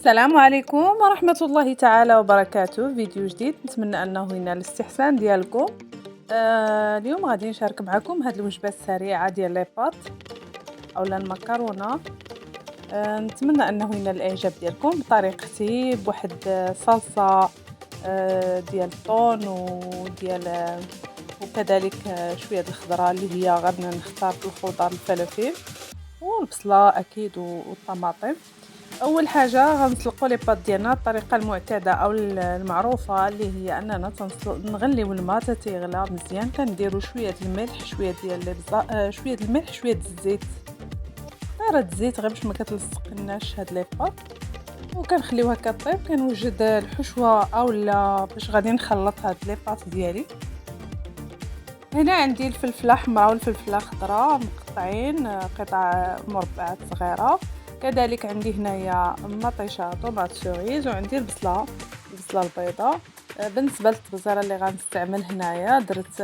السلام عليكم ورحمة الله تعالى وبركاته. فيديو جديد نتمنى انه ينال الاستحسان ديالكم. اليوم غادي نشارك معكم هاد الوجبه السريعه ديال لي بات اولا المكرونه. نتمنى انه ينال الاعجاب ديالكم بطريقتي بواحد صلصه ديال الطون وديال وكذلك شويه د الخضره اللي هي غادي نختار في الخضار الفلفل والبصله اكيد والطماطم. اول حاجه غنسلقوا لي بات ديالنا الطريقه المعتاده او المعروفه اللي هي اننا نغليو الماء حتى يغلى مزيان، كنديروا شويه الملح شويه ديال الابزار شويه الملح شويه الزيت، غير الزيت غير باش ما كتلصقناش هاد لي بات، وكنخليوها كطيب. كنوجد الحشوه اولا باش غادي نخلط هاد لي بات ديالي. هنا عندي الفلفله حمراء والفلفله خضراء مقطعين قطع مربعات صغيره، كذلك عندي هنايا مطيشه طوماط سوريز، وعندي البصله البيضاء. بالنسبه للتبزيره اللي غنستعمل هنايا درت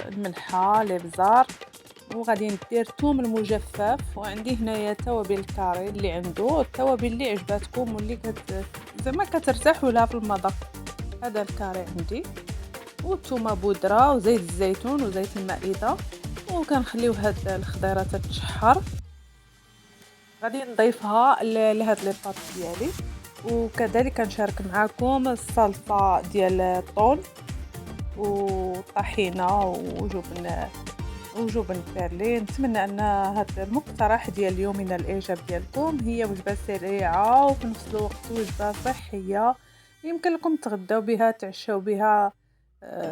الملحه الابزار، وغادي ندير ثوم المجفف، وعندي هنايا توابل الكاري اللي عنده التوابل اللي عجباتكم واللي زعما كترتاحوا لها في المذاق. هذا الكاري عندي، والثومه بودره وزيت الزيتون وزيت المائده، وكنخليو هاد الخضيره تتشحر. غادي نضيفها لهاد لي بات ديالي، وكذلك كنشارك معكم الصلصه ديال الطون والطحينه وجبن بيرلين. نتمنى ان هذا المقترح ديال اليوم ينال الاعجاب ديالكم. هي وجبه سريعه وفي نفس الوقت وجبه صحيه يمكن لكم تغداو بها تعشاو بها،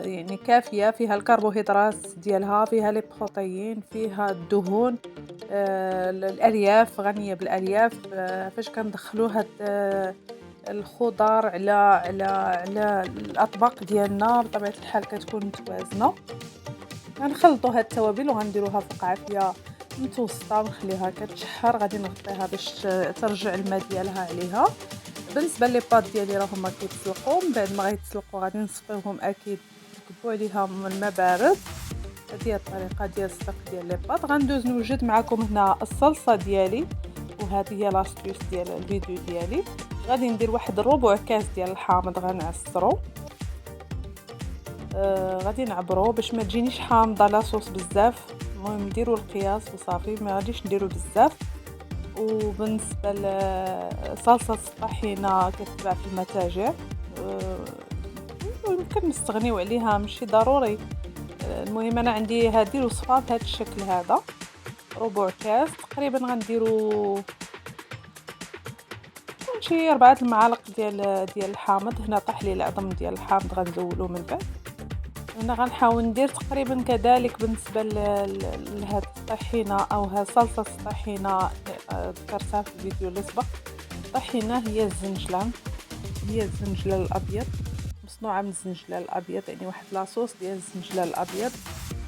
يعني كافيه، فيها الكربوهيدرات ديالها، فيها لي بروتيين، فيها الدهون، الالياف غنيه بالالياف. فاش كندخلوا هاد الخضر على الاطباق ديالنا بطبيعه الحال كتكون متوازنه. غنخلطوا هاد التوابل وغنديروها في قعافيه متوسطه ونخليها كتشحر. غادي نغطيها باش ترجع الماء ديالها عليها. بالنسبه لي بات ديالي راهم ما كيتسلقوا، من بعد ما غيتسلقوا غادي نصفيوهم اكيد نكبوا عليهم الماء بارد. هذه هي الطريقه ديال السلق ديال لي بات. غندوز نوجد معكم هنا الصلصه ديالي، وهذه هي لاستيوس ديال الفيديو ديالي. غادي ندير واحد ربع كاس ديال الحامض غنعصرو، غادي نعبروه باش ما تجينيش حامضه لاصوص بزاف. المهم نديروا القياس وصافي، ما غاديش نديروا بزاف. وبالنسبه لصلصه الطحينه كتباع في المتاجر، يمكن نستغنيو عليها ماشي ضروري. المهم انا عندي هذه الوصفه بهذا الشكل هذا، ربع كاس تقريبا. غنديروا شي 4 المعالق ديال الحامض. هنا طاح لي العظم ديال الحامض غنزولو من بعد. هنا غنحاول ندير تقريبا كذلك بالنسبه لهاد الطحينه او هاد صلصه الطحينه ذكرتها في الفيديو اللي سبق. الطحينه هي الزنجلان، هي الزنجلان الابيض، مصنوعه من الزنجلان الابيض، يعني واحد لاصوص ديال الزنجلان الابيض.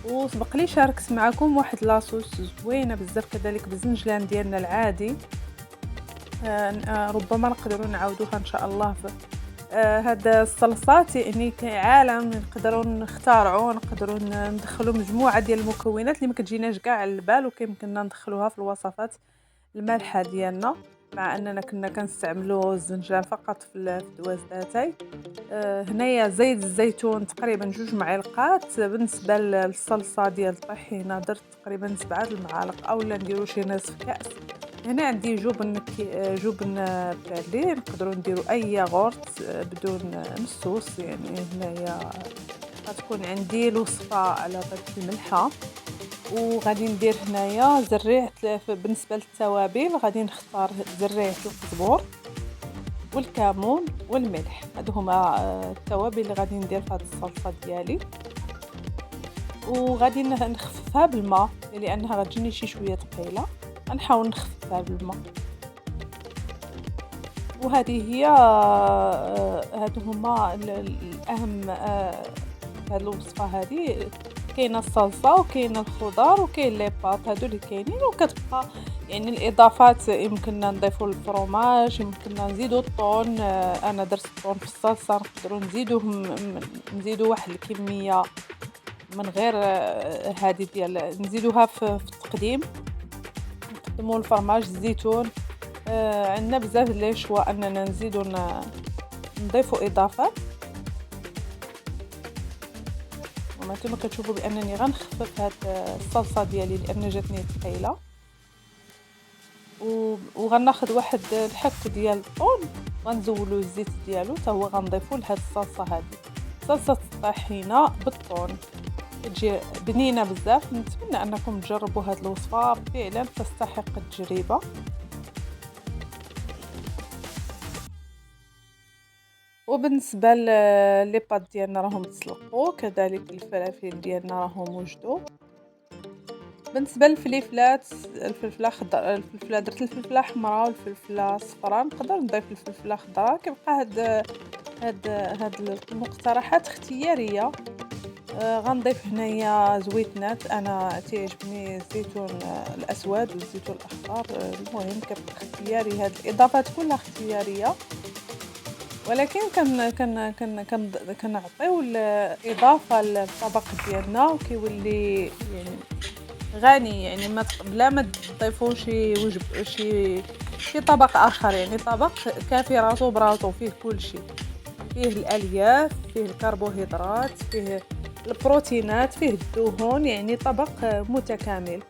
وسبق لي شاركت معكم واحد لاصوص زوينه بزاف كذلك بالزنجلان ديالنا العادي. ربما نقدروا نعاودوها ان شاء الله في هاد الصلصات، يعني عالم نقدروا نخترعوا، نقدروا ندخلوا مجموعه ديال المكونات اللي ما كتجيناش كاع على البال، وكيمكننا ندخلوها في الوصفات المالحه ديالنا، مع اننا كنا كنستعملوا الزنجان فقط في الدواز داتاي. هنايا زيت الزيتون تقريبا 2 معلقات. بالنسبه للصلصه ديال الطحينه درت تقريبا 7 المعالق اولا نديروا شي نصف كاس. هنا عندي جبن بيرلي، نقدروا نديروا اي ياغورت بدون مسوس. يعني هنايا غتكون عندي الوصفه على طريقه الملحه. وغادي ندير هنايا زريعه. بالنسبه للتوابل غادي نختار زريعه القزبور والكمون والملح، هادو هما التوابل اللي غادي ندير في هذه الصلصه ديالي. وغادي نخففها بالماء لانها غتجيني شي شويه ثقيله، غنحاول نخففها بالماء. وهذه هي هادو هما الاهم هاد الوصفه. هذه كاينه الصلصه وكاينه الخضار وكاين لي بات، هادو اللي كاينين. وكتبقى يعني الاضافات يمكننا نضيفوا الفرماج، يمكننا نزيدوا الطون. انا درت الطون في الصلصه، نقدروا نزيدوا واحد الكميه من غير هذه ديال نزيدوها في التقديم، نقدموا الفرماج الزيتون. عندنا بزاف لي شوا اننا نزيدو نضيفو اضافات. وانتما كتشوفوا بانني غنخفف هاد الصلصه ديالي لان جاتني ثقيله. وغناخذ واحد الحك ديال الطون غنزولو الزيت ديالو حتى هو غنضيفو لهاد الصلصه هادي، صلصه الطحينه بالطون تجي بنينه بزاف. نتمنى انكم تجربوا هاد الوصفه، فعلا تستحق التجربه. وبالنسبه لي بات ديالنا راهم تسلقوا، كذلك الفلافل ديالنا راهم وجدوا. بالنسبه للفليفلات، الفلفله خضر، الفلفله درت الفلفله حمراء والفلفله صفراء، نقدر نضيف الفلفله خضراء. كيبقى هاد المقترحات اختياريه. غنضيف هنايا زويتنات، انا تعجبني الزيتون الاسود والزيتون الاخضر. المهم كيبقى اختياري، هاد الاضافات كلها اختياريه، ولكن كنعطيو الاضافه للطبق ديالنا وكيولي يعني غني، يعني بلا ما تضيفوا شي طبق اخر، يعني طبق كافي راسو براسو، فيه كل شيء، فيه الالياف، فيه الكربوهيدرات، فيه البروتينات، فيه الدهون، يعني طبق متكامل.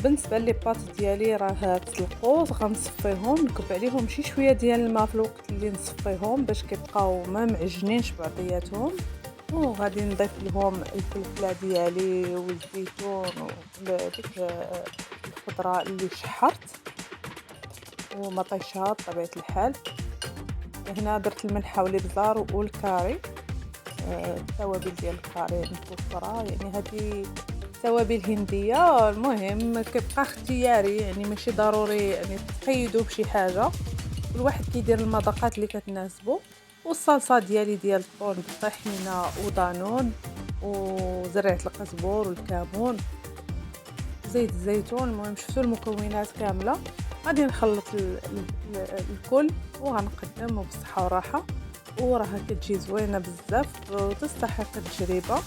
بالنسبه لي بات ديالي راه تسلقوا، غنصفيهم، نكب عليهم شي شويه ديال الماء في الوقت اللي نصفيهم باش كيبقاو ما معجنينش بعضياتهم. وغادي نضيف لهم الفلفله ديالي والزيتون وديك الخضره اللي شحرت ومطيشها بطبيعه الحال. هنا درت الملحه والابزار والكاري، التوابل ديال الكاري متوفره، يعني هذه توابل هنديه. المهم كيبقى اختياري، يعني ماشي ضروري يعني تقيدوا بشي حاجه، كل واحد كيدير المذاقات اللي كتناسبه. والصلصه ديالي ديال الطون بالطحينه ودانون وزرعه القزبور والكمون، زيت الزيتون. المهم شفتوا المكونات كامله. غادي نخلط الكل وغنقدم بالصحه والراحه، وراها كتجي زوينه بزاف وتستحق التجربه.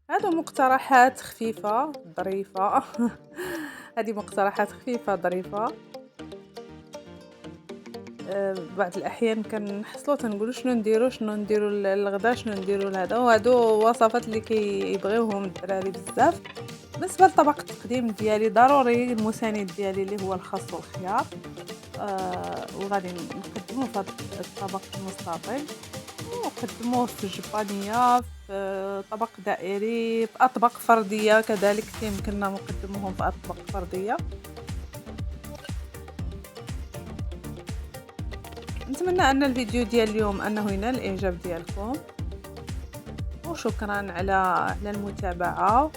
هادو مقترحات خفيفه ظريفه هذه مقترحات خفيفه ظريفه. بعض الاحيان كنحصلوا تنقولوا شنو نديروا للغدا، شنو نديروا لهذا، وهادو وصفات اللي كيبغيوهم الدراري بزاف. بالنسبه لطبق التقديم ديالي، ضروري المساند ديالي اللي هو الخس والخيار. وغادي نقدموه في هذا الطبق المستطيل، ونقدموه في الجبانيه، في طبق دائري، في اطباق فرديه كذلك يمكننا نقدموهم في اطباق فرديه. نتمنى ان الفيديو ديال اليوم انه ينال الاعجاب ديالكم، وشكرا على المتابعه.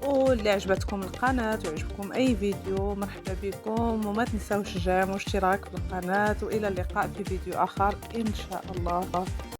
واللي عجبتكم القناه وعجبكم اي فيديو، مرحبا بكم، وما تنساوش الاشتراك في القناه. والى اللقاء في فيديو اخر ان شاء الله.